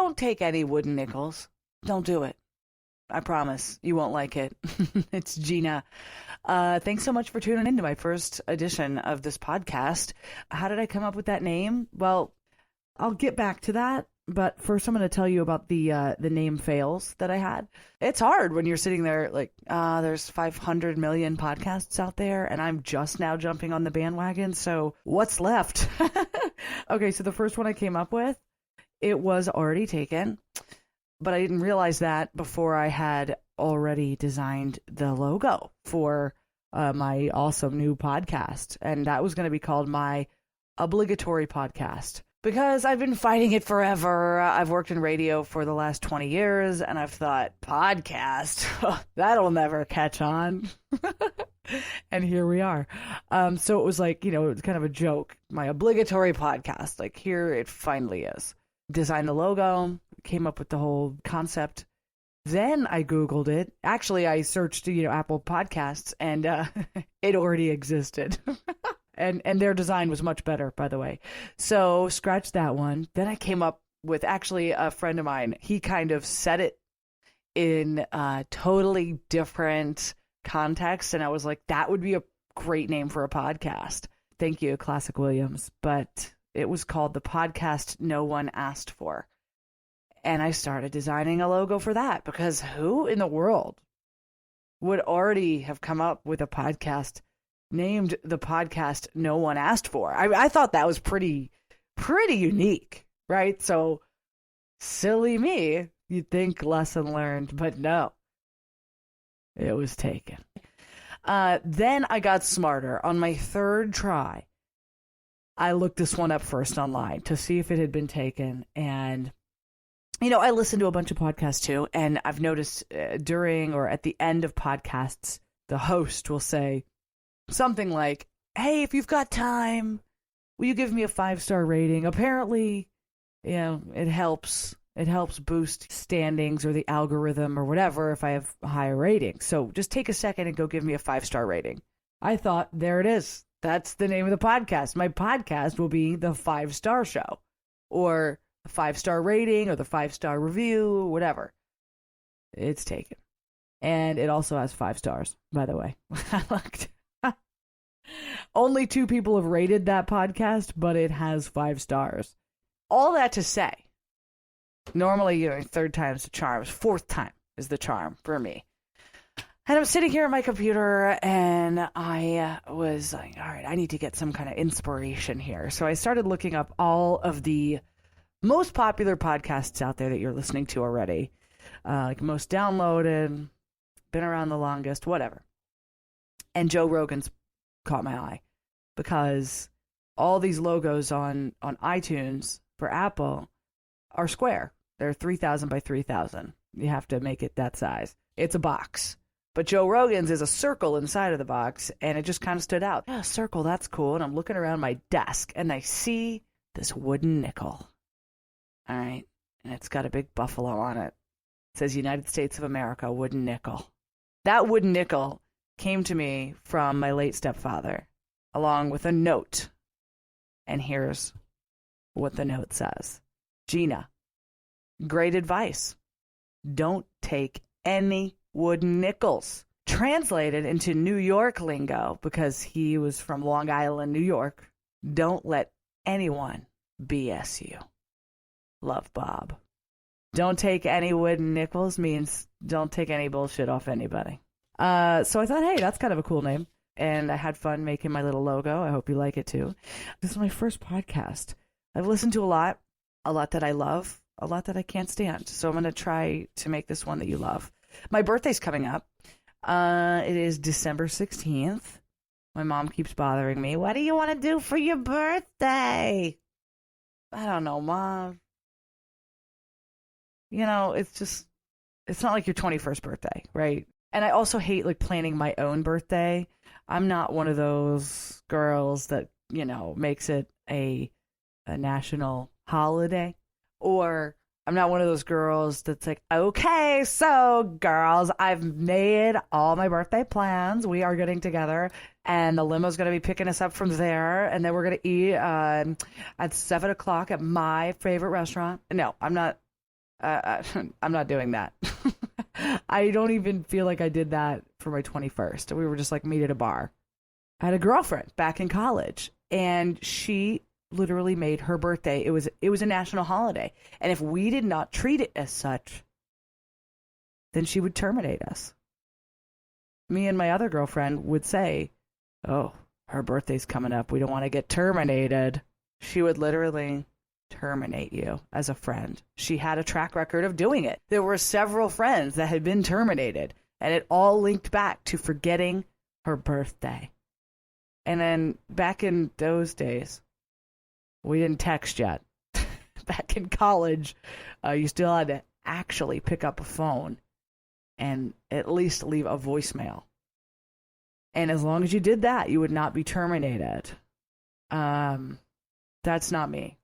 don't take any wooden nickels. Don't do it. I promise you won't like it. It's Gina. Thanks so much for tuning into my first edition of this podcast. How did I come up with that name? Well, I'll get back to that. But first, I'm going to tell you about the name fails that I had. It's hard when you're sitting there like, there's 500 million podcasts out there, and I'm just now jumping on the bandwagon. So what's left? Okay, so the first one I came up with, it was already taken, but I didn't realize that before I had already designed the logo for my awesome new podcast, and that was going to be called my obligatory podcast. Because I've been fighting it forever. I've worked in radio for the last 20 years, and I've thought, podcast, that'll never catch on. And here we are. So it was like, it was kind of a joke. My obligatory podcast, like here it finally is. Designed the logo, came up with the whole concept. Then I Googled it. Actually, I searched, Apple Podcasts, and it already existed. And their design was much better, by the way. So scratch that one. Then I came up with actually a friend of mine. He kind of said it in a totally different context. And I was like, that would be a great name for a podcast. Thank you, Classic Williams. But it was called The Podcast No One Asked For. And I started designing a logo for that because who in the world would already have come up with a podcast named The Podcast No One Asked For? I thought that was pretty unique, right? So silly me, you'd think lesson learned, but no, it was taken. Then I got smarter. On my third try, I looked this one up first online to see if it had been taken. And, I listen to a bunch of podcasts too, and I've noticed during or at the end of podcasts, the host will say something like, hey, if you've got time, will you give me a 5-star rating? Apparently, it helps boost standings or the algorithm or whatever if I have a higher rating. So just take a second and go give me a 5-star rating. I thought, there it is. That's the name of the podcast. My podcast will be the 5-star show or the 5-star rating or the 5-star review, whatever. It's taken. And it also has 5 stars, by the way. I looked. Only 2 people have rated that podcast, but it has 5 stars. All that to say, normally, third time's the charm. 4th time is the charm for me. And I'm sitting here at my computer, and I was like, all right, I need to get some kind of inspiration here. So I started looking up all of the most popular podcasts out there that you're listening to already. Like most downloaded, been around the longest, whatever. And Joe Rogan's caught my eye because all these logos on iTunes for Apple are square. They're 3,000 by 3,000. You have to make it that size. It's a box. But Joe Rogan's is a circle inside of the box, and it just kind of stood out. Yeah, a circle, that's cool. And I'm looking around my desk, and I see this wooden nickel. All right. And it's got a big buffalo on it. It says United States of America, wooden nickel. That wooden nickel came to me from my late stepfather, along with a note. And here's what the note says. Gina, great advice. Don't take any wooden nickels. Translated into New York lingo, because he was from Long Island, New York, don't let anyone BS you. Love, Bob. Don't take any wooden nickels means don't take any bullshit off anybody. So I thought, hey, that's kind of a cool name. And I had fun making my little logo. I hope you like it too. This is my first podcast. I've listened to a lot that I love, a lot that I can't stand. So I'm going to try to make this one that you love. My birthday's coming up. It is December 16th. My mom keeps bothering me. What do you want to do for your birthday? I don't know, Mom. It's not like your 21st birthday, right? And I also hate planning my own birthday. I'm not one of those girls that, makes it a national holiday. Or I'm not one of those girls that's like, okay, so girls, I've made all my birthday plans. We are getting together and the limo's going to be picking us up from there. And then we're going to eat at 7 o'clock at my favorite restaurant. No, I'm not I'm not doing that. I don't even feel like I did that for my 21st. We were just like meet at a bar. I had a girlfriend back in college, and she literally made her birthday. It was a national holiday, and if we did not treat it as such, then she would terminate us. Me and my other girlfriend would say, "Oh, her birthday's coming up. We don't want to get terminated." She would literally terminate you as a friend. She had a track record of doing it. There were several friends that had been terminated, and it all linked back to forgetting her birthday. And then back in those days, we didn't text yet. Back in college, you still had to actually pick up a phone and at least leave a voicemail. And as long as you did that, you would not be terminated. That's not me.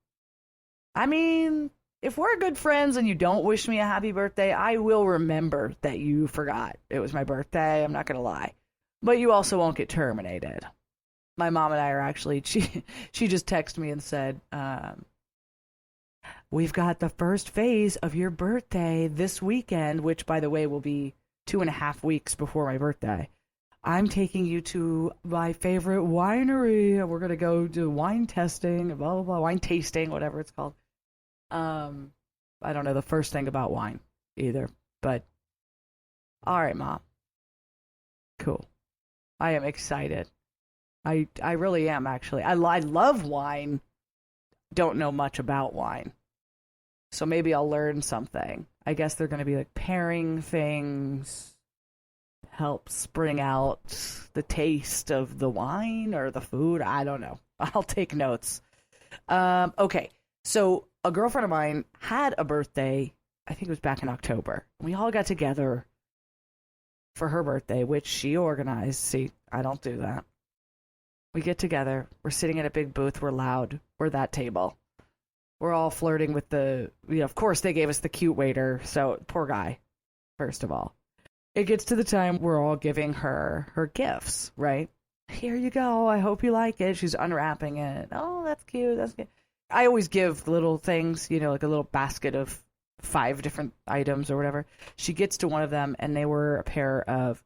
I mean, if we're good friends and you don't wish me a happy birthday, I will remember that you forgot it was my birthday. I'm not going to lie. But you also won't get terminated. My mom and I are actually, she just texted me and said, we've got the first phase of your birthday this weekend, which, by the way, will be 2.5 weeks before my birthday. I'm taking you to my favorite winery, and we're going to go do wine testing, blah, blah, blah, wine tasting, whatever it's called. I don't know the first thing about wine either, but all right, Mom. Cool. I am excited. I really am, actually. I love wine. Don't know much about wine. So maybe I'll learn something. I guess they're going to be like pairing things, help spring out the taste of the wine or the food. I don't know. I'll take notes. Okay. So a girlfriend of mine had a birthday, I think it was back in October. We all got together for her birthday, which she organized. See, I don't do that. We get together. We're sitting at a big booth. We're loud. We're that table. We're all flirting with of course they gave us the cute waiter. So poor guy, first of all. It gets to the time we're all giving her gifts, right? Here you go. I hope you like it. She's unwrapping it. Oh, that's cute. That's cute. I always give little things, like a little basket of 5 different items or whatever. She gets to one of them, and they were a pair of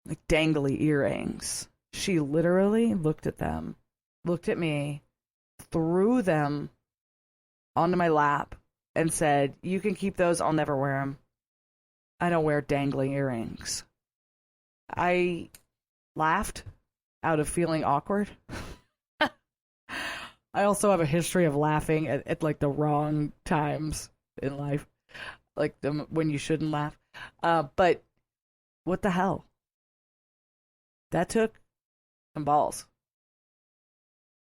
like dangly earrings. She literally looked at them, looked at me, threw them onto my lap, and said, "You can keep those. I'll never wear them. I don't wear dangling earrings." I laughed out of feeling awkward. I also have a history of laughing at like the wrong times in life, like when you shouldn't laugh. But what the hell? That took some balls.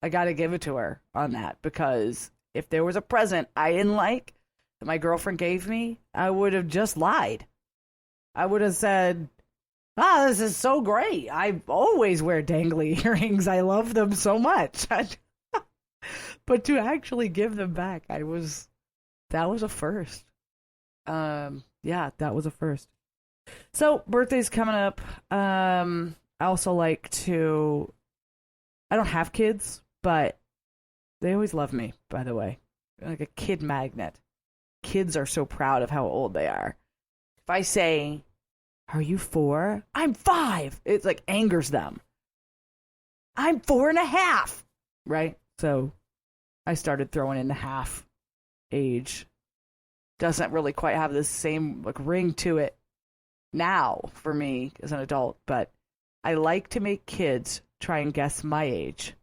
I got to give it to her on that, because if there was a present I didn't like that my girlfriend gave me, I would have just lied. I would have said, "This is so great. I always wear dangly earrings. I love them so much." But to actually give them back, that was a first. Yeah, that was a first. So birthday's coming up. I also like to, I don't have kids, but they always love me, by the way. Like a kid magnet. Kids are so proud of how old they are. If I say, "Are you 4? I'm 5. It like angers them. "I'm 4.5. Right? So I started throwing in the half age. Doesn't really quite have the same like ring to it now for me as an adult, but I like to make kids try and guess my age.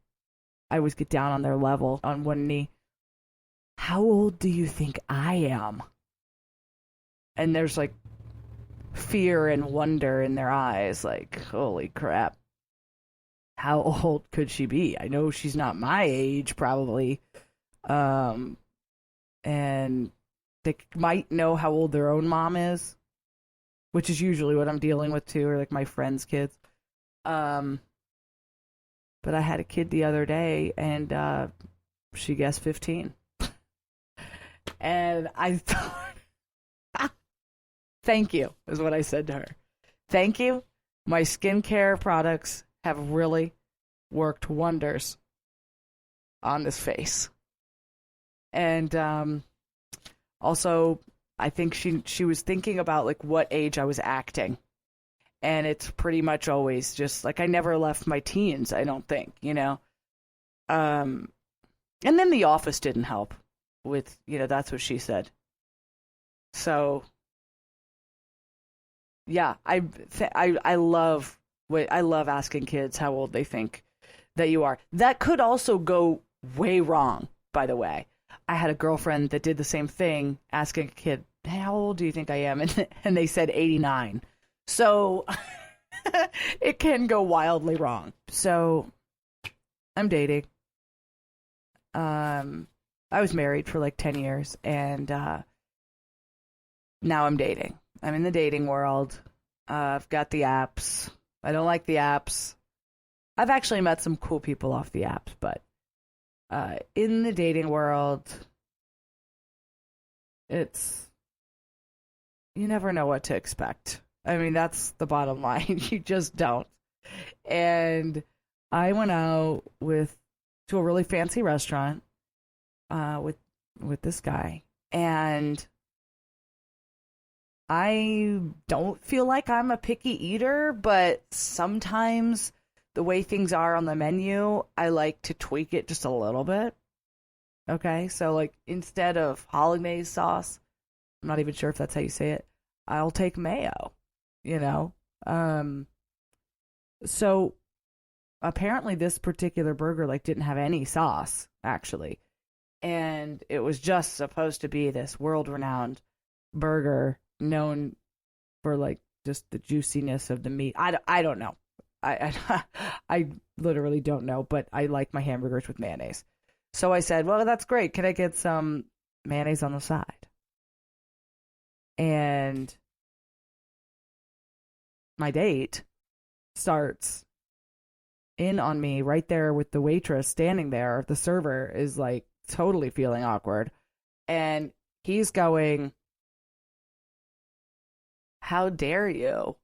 I always get down on their level on one knee. "How old do you think I am?" And there's like fear and wonder in their eyes, like, holy crap. How old could she be? I know she's not my age, probably. And they might know how old their own mom is, which is usually what I'm dealing with too, or like my friends' kids. But I had a kid the other day, and she guessed 15. And I thought, thank you, is what I said to her. Thank you. My skincare products have really worked wonders on this face. And Also, I think she was thinking about like what age I was acting. And it's pretty much always just like I never left my teens, I don't think, you know. Um and then The Office didn't help with, that's what she said. So, yeah, I love I love asking kids how old they think that you are. That could also go way wrong, by the way. I had a girlfriend that did the same thing, asking a kid, hey, how old do you think I am? And they said 89. So it can go wildly wrong. So I'm dating. I was married for like 10 years, and now I'm dating. I'm in the dating world. I've got the apps. I don't like the apps. I've actually met some cool people off the apps, but in the dating world, you never know what to expect. I mean, that's the bottom line. You just don't. And I went out to a really fancy restaurant with this guy, and I don't feel like I'm a picky eater, but sometimes the way things are on the menu, I like to tweak it just a little bit. Okay, so like instead of hollandaise sauce, I'm not even sure if that's how you say it, I'll take mayo, you know? So apparently this particular burger like didn't have any sauce, actually. And it was just supposed to be this world-renowned burger known for like just the juiciness of the meat. I don't know. I literally don't know, but I like my hamburgers with mayonnaise. So I said, well, that's great. Can I get some mayonnaise on the side? And my date starts in on me right there with the waitress standing there. The server is like totally feeling awkward. And he's going, how dare you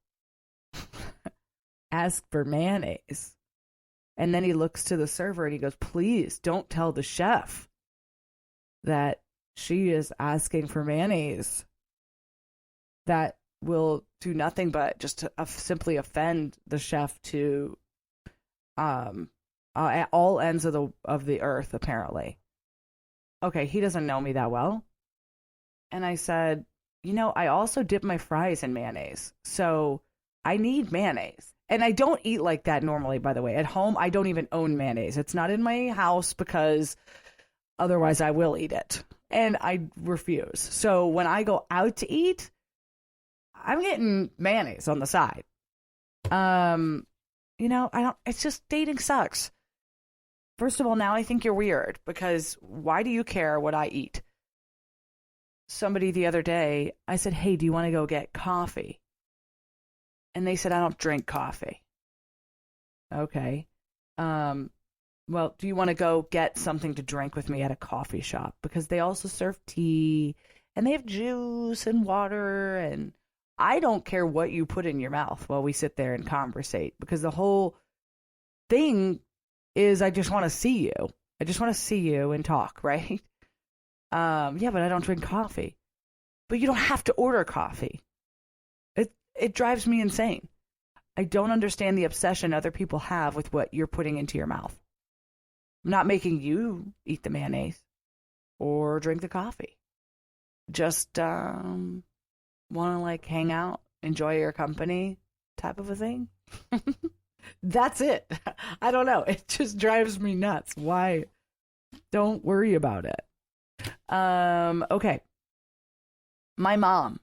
ask for mayonnaise? And then he looks to the server and he goes, please don't tell the chef that she is asking for mayonnaise. That will do nothing but just to simply offend the chef to at all ends of the earth, apparently. Okay, he doesn't know me that well. And I said, I also dip my fries in mayonnaise, so I need mayonnaise. And I don't eat like that normally, by the way. At home, I don't even own mayonnaise. It's not in my house because otherwise I will eat it. And I refuse. So when I go out to eat, I'm getting mayonnaise on the side. It's just dating sucks. First of all, now I think you're weird because why do you care what I eat? Somebody the other day, I said, hey, do you want to go get coffee? And they said, I don't drink coffee. Okay. Well, do you want to go get something to drink with me at a coffee shop? Because they also serve tea and they have juice and water, and I don't care what you put in your mouth while we sit there and conversate, because the whole thing is I just want to see you. I just want to see you and talk, right? Yeah, but I don't drink coffee. But you don't have to order coffee. It drives me insane. I don't understand the obsession other people have with what you're putting into your mouth. I'm not making you eat the mayonnaise or drink the coffee. Just want to like hang out, enjoy your company type of a thing. That's it. I don't know. It just drives me nuts. Why? Don't worry about it. Okay. My mom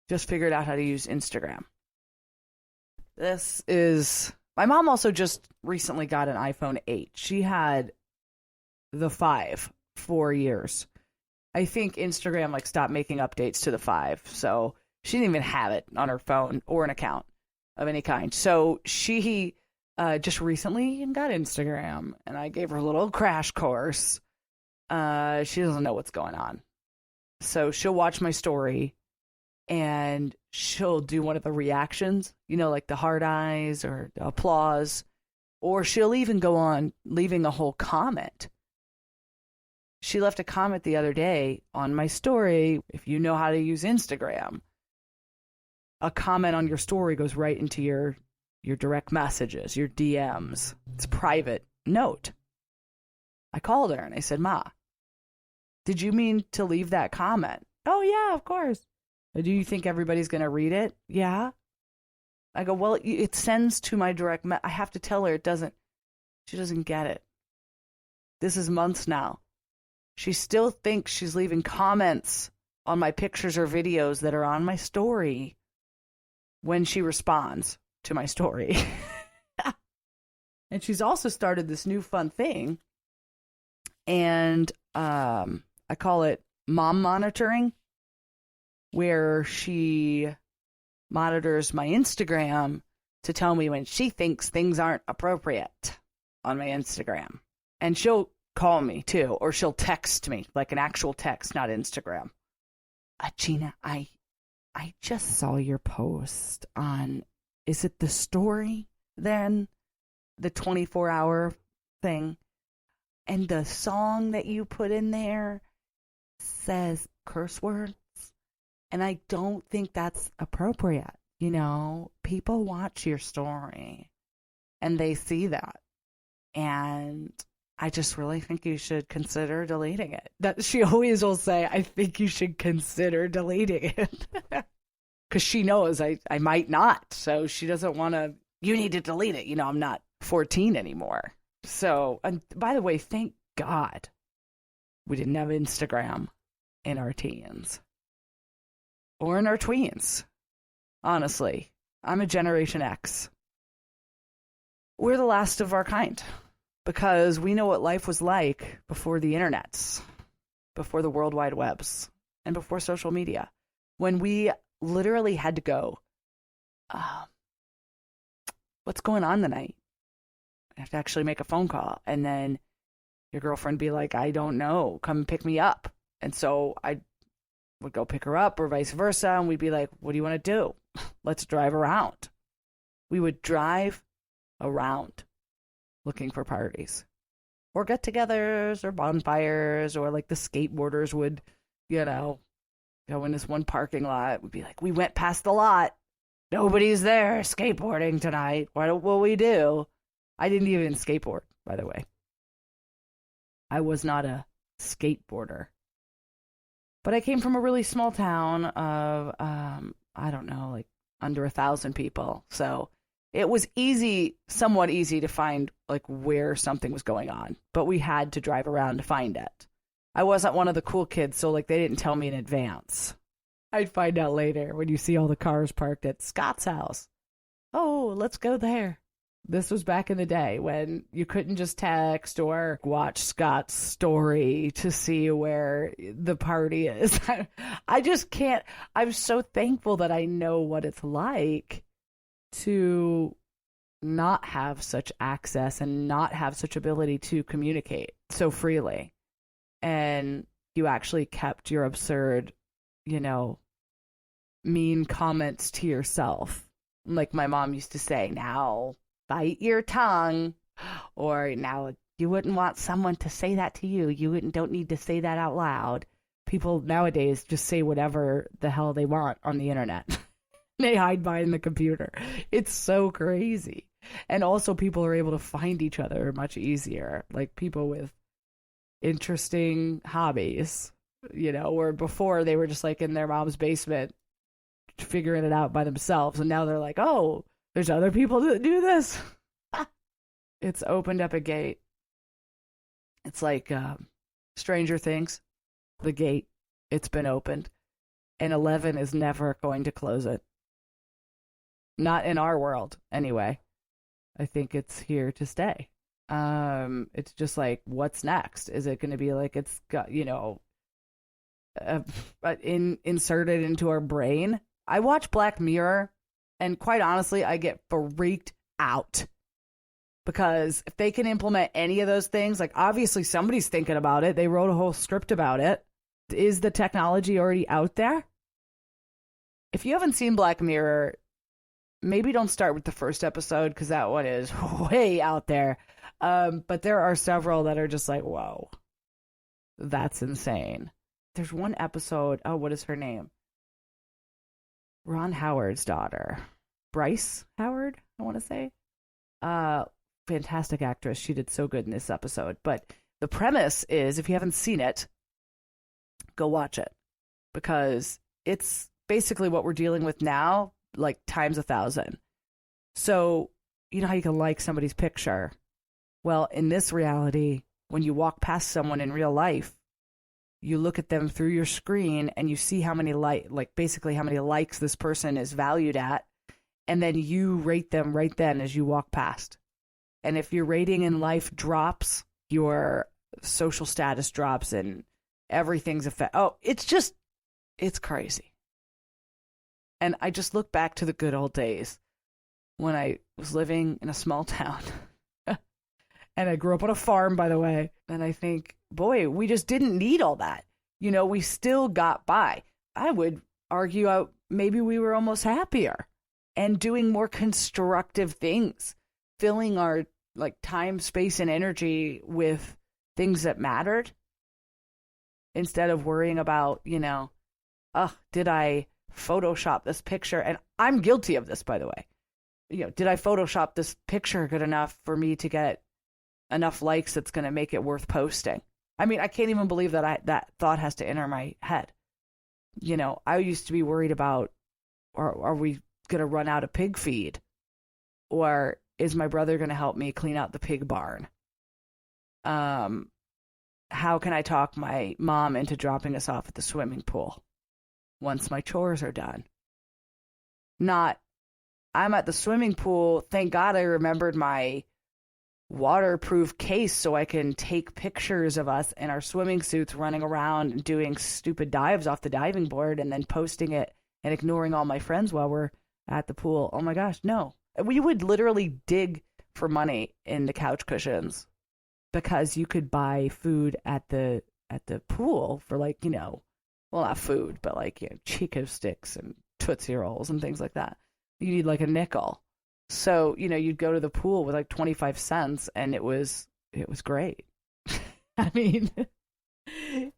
just figured out how to use Instagram. My mom also just recently got an iPhone 8. She had the 5 for years. I think Instagram like stopped making updates to the 5, so she didn't even have it on her phone or an account of any kind. So she just recently got Instagram, and I gave her a little crash course. She doesn't know what's going on. So she'll watch my story, and she'll do one of the reactions, like the heart eyes or the applause, or she'll even go on leaving a whole comment. She left a comment the other day on my story. If you know how to use Instagram, a comment on your story goes right into your direct messages, your DMs. It's a private note. I called her and I said, Ma, did you mean to leave that comment? Oh, yeah, of course. Do you think everybody's going to read it? Yeah. I go, well, it sends to my direct I have to tell her it doesn't. She doesn't get it. This is months now. She still thinks she's leaving comments on my pictures or videos that are on my story when she responds to my story. And she's also started this new fun thing. And I call it mom monitoring, where she monitors my Instagram to tell me when she thinks things aren't appropriate on my Instagram. And she'll call me too, or she'll text me, like an actual text, not Instagram. Gina, I just saw your post on, is it the story then? The 24-hour thing. And the song that you put in there says curse words. And I don't think that's appropriate. You know, people watch your story and they see that. And I just really think you should consider deleting it. That she always will say, I think you should consider deleting it. Because she knows I might not. So she doesn't want to, you need to delete it. You know, I'm not 14 anymore. So, and by the way, thank God we didn't have Instagram in our teens or in our tweens. Honestly, I'm a Generation X. We're the last of our kind because we know what life was like before the internets, before the World Wide Webs, and before social media, when we literally had to go, what's going on tonight? I have to actually make a phone call. And then your girlfriend be like, I don't know, come pick me up. And so I would go pick her up or vice versa. And we'd be like, what do you want to do? Let's drive around. We would drive around looking for parties or get-togethers or bonfires, or like the skateboarders would, you know, go in this one parking lot. We'd be like, we went past the lot. Nobody's there skateboarding tonight. What will we do? I didn't even skateboard, by the way. I was not a skateboarder. But I came from a really small town of, I don't know, like under 1,000 people. So it was easy, somewhat easy to find like where something was going on. But we had to drive around to find it. I wasn't one of the cool kids, so like they didn't tell me in advance. I'd find out later when you see all the cars parked at Scott's house. Oh, let's go there. This was back in the day when you couldn't just text or watch Scott's story to see where the party is. I just can't. I'm so thankful that I know what it's like to not have such access and not have such ability to communicate so freely. And you actually kept your absurd, you know, mean comments to yourself. Like my mom used to say, now bite your tongue, or now you wouldn't want someone to say that to you. You don't need to say that out loud. People nowadays just say whatever the hell they want on the internet. They hide behind the computer. It's so crazy. And also people are able to find each other much easier. Like people with interesting hobbies, you know, where before they were just like in their mom's basement figuring it out by themselves. And now they're like, oh, there's other people that do this. It's opened up a gate. It's like Stranger Things, the gate. It's been opened. And 11 is never going to close it. Not in our world, anyway. I think it's here to stay. It's just like, what's next? Is it going to be like it's got, you know, inserted into our brain? I watch Black Mirror, and quite honestly, I get freaked out. Because if they can implement any of those things, like obviously somebody's thinking about it. They wrote a whole script about it. Is the technology already out there? If you haven't seen Black Mirror, maybe don't start with the first episode because that one is way out there. But there are several that are just like, whoa. That's insane. There's one episode, oh, what is her name? Ron Howard's daughter. Bryce Howard, I want to say. Fantastic actress. She did so good in this episode. But the premise is, if you haven't seen it, go watch it. Because it's basically what we're dealing with now, like times 1,000. So, you know how you can like somebody's picture? Well, in this reality, when you walk past someone in real life, you look at them through your screen and you see how many basically how many likes this person is valued at, and then you rate them right then as you walk past. And if your rating in life drops, your social status drops and everything's it's crazy. And I just look back to the good old days when I was living in a small town. And I grew up on a farm, by the way. And I think, boy, we just didn't need all that. You know, we still got by. I would argue maybe we were almost happier and doing more constructive things, filling our time, space, and energy with things that mattered instead of worrying about, did I Photoshop this picture? And I'm guilty of this, by the way. Did I Photoshop this picture good enough for me to get enough likes that's going to make it worth posting? I mean, I can't even believe that that thought has to enter my head. I used to be worried about, are we going to run out of pig feed? Or is my brother going to help me clean out the pig barn? How can I talk my mom into dropping us off at the swimming pool once my chores are done? Not, I'm at the swimming pool. Thank God I remembered my waterproof case so I can take pictures of us in our swimming suits running around and doing stupid dives off the diving board and then posting it and ignoring all my friends while we're at the pool. Oh my gosh, no. We would literally dig for money in the couch cushions because you could buy food at the pool for well, not food, but Chico sticks and Tootsie Rolls and things like that. You need a nickel. So, you'd go to the pool with 25 cents and it was great. I mean,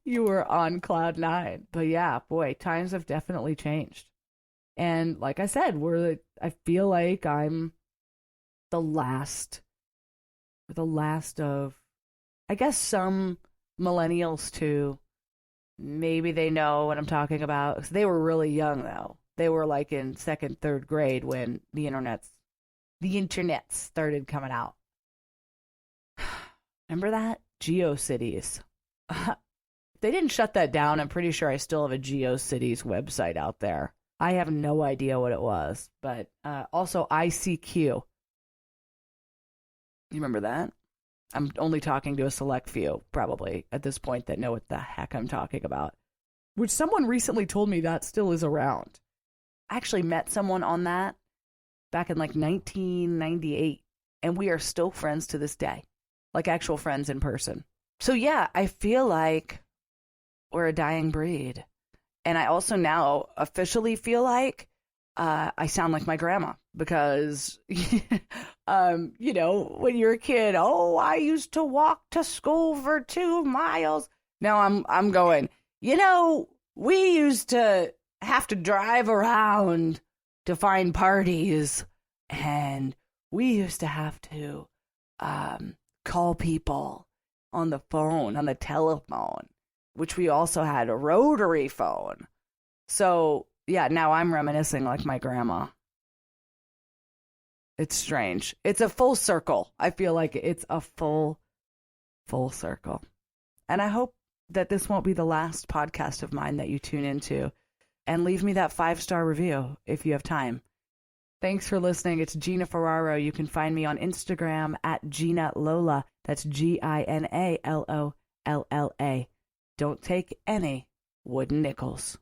you were on cloud nine. But yeah, boy, times have definitely changed. And like I said, I feel like I'm the last of, I guess, some millennials too. Maybe they know what I'm talking about. They were really young though. They were in second, third grade when the internet started coming out. Remember that? GeoCities. They didn't shut that down. I'm pretty sure I still have a GeoCities website out there. I have no idea what it was. But also ICQ. You remember that? I'm only talking to a select few, probably, at this point, that know what the heck I'm talking about. Which someone recently told me that still is around. I actually met someone on that back in 1998, and we are still friends to this day, actual friends in person. So yeah, I feel like we're a dying breed. And I also now officially feel like I sound like my grandma because, when you're a kid, I used to walk to school for 2 miles. Now I'm going, we used to have to drive around to find parties, and we used to have to call people on the phone, on the telephone, which we also had a rotary phone. So yeah, now I'm reminiscing like my grandma. It's strange. It's a full circle. I feel like it's a full circle. And I hope that this won't be the last podcast of mine that you tune into. And leave me that 5-star review if you have time. Thanks for listening. It's Gina Ferraro. You can find me on Instagram at Gina Lola. That's GinaLolla. Don't take any wooden nickels.